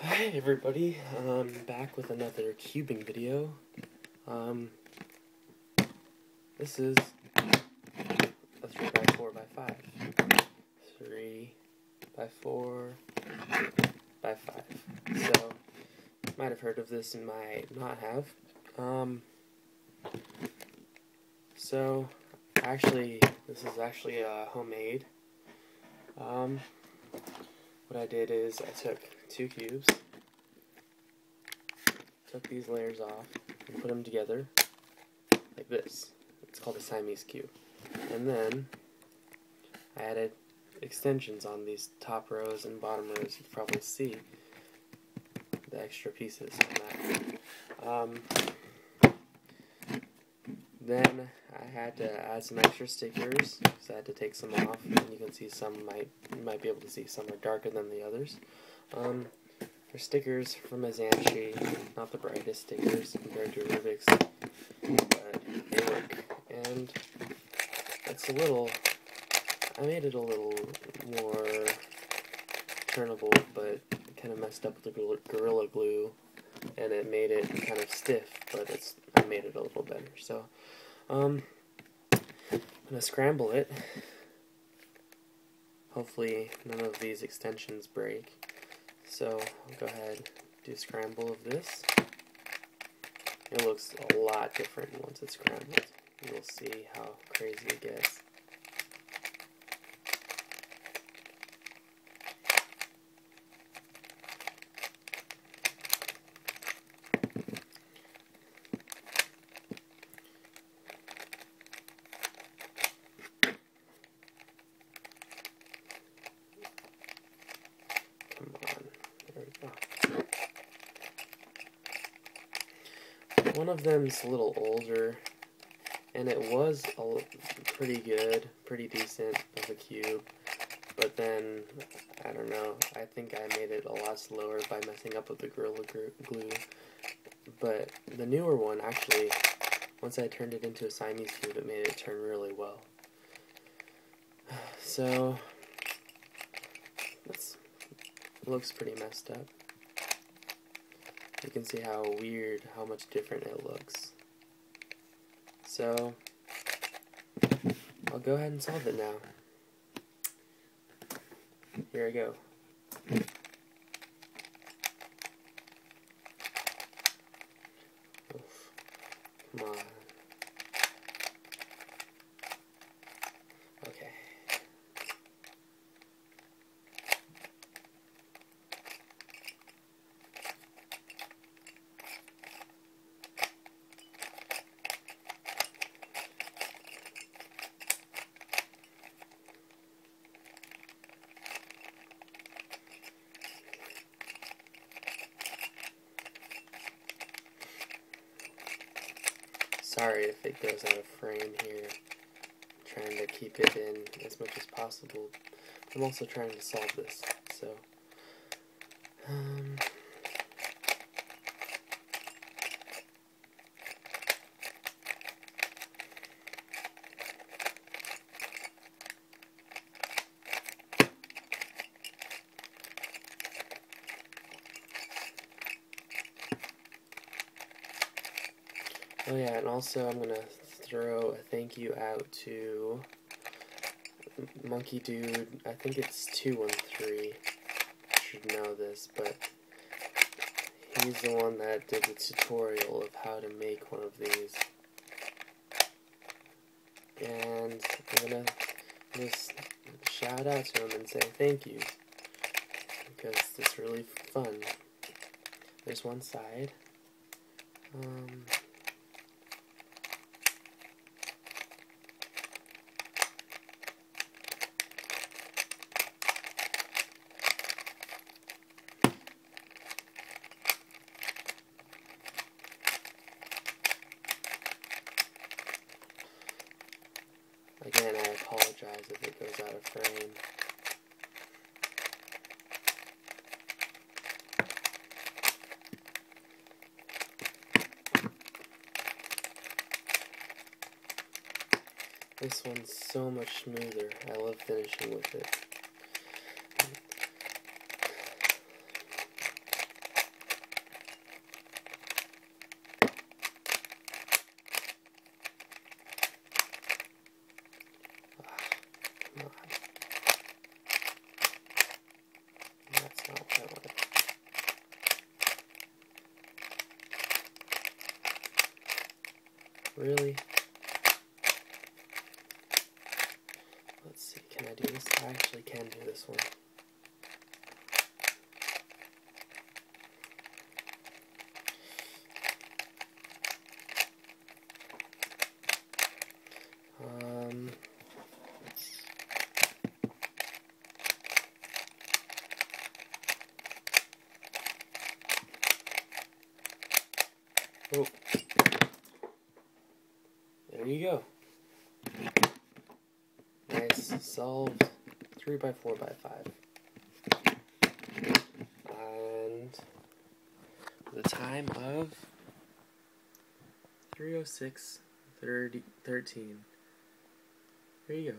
Hi everybody, back with another cubing video. This is a 3x4x5. 3x4x5. So, might have heard of this and might not have. So, actually, this is actually homemade. What I did is I took 2 cubes, took these layers off, and put them together like this. It's called a Siamese cube. And then I added extensions on these top rows and bottom rows. You can probably see the extra pieces on that. Then I had to add some extra stickers, because I had to take some off, and you can see some you might be able to see some are darker than the others. They're stickers from a Zanshi, not the brightest stickers compared to Rubik's, but they work. And it's I made it a little more turnable, but kind of messed up with the Gorilla Glue, and it made it kind of stiff, but I made it a little better. So, I'm going to scramble it. Hopefully none of these extensions break. So I'll go ahead and do a scramble of this. It looks a lot different once it's scrambled. You'll see how crazy it gets. Come on, there we go. One of them's a little older, and it was pretty good, pretty decent as a cube, but then, I don't know, I think I made it a lot slower by messing up with the Gorilla Glue. But the newer one, actually, once I turned it into a Siamese cube, it made it turn really well. So, it looks pretty messed up. You can see how much different it looks. So, I'll go ahead and solve it now. Here I go. Oof. Come on. Okay. Sorry if it goes out of frame here. I'm trying to keep it in as much as possible. I'm also trying to solve this, so oh yeah, and also I'm gonna throw a thank you out to Monkey Dude. I think it's 213. I should know this, but he's the one that did the tutorial of how to make one of these. And I'm gonna just shout out to him and say thank you, because it's really fun. There's one side. Again, I apologize if it goes out of frame. This one's so much smoother. I love finishing with it. Really? Let's see, can I do this? I actually can do this one. Oh, there you go. Nice, solved 3 by 4 by 5. And the time of 3:06:13. There you go.